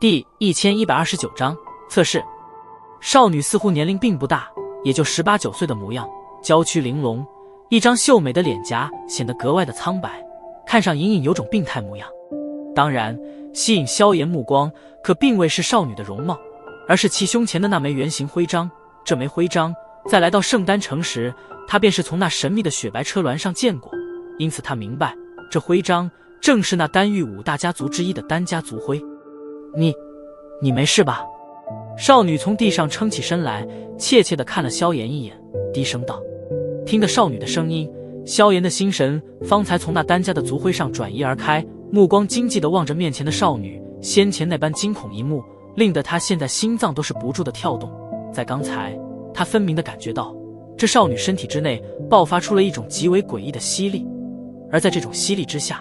第1129章测试。少女似乎年龄并不大，也就18、19岁的模样，娇躯玲珑，一张秀美的脸颊显得格外的苍白，看上隐隐有种病态模样。当然，吸引萧炎目光可并未是少女的容貌，而是其胸前的那枚圆形徽章。这枚徽章在来到圣丹城时，他便是从那神秘的雪白车銮上见过，因此他明白这徽章正是那丹域5大家族之一的丹家族徽。你没事吧？少女从地上撑起身来，怯怯地看了萧炎一眼，低声道。听得少女的声音，萧炎的心神方才从那丹家的族徽上转移而开，目光惊悸地望着面前的少女。先前那般惊恐一幕，令得他现在心脏都是不住地跳动。在刚才，他分明地感觉到这少女身体之内爆发出了一种极为诡异的吸力，而在这种吸力之下，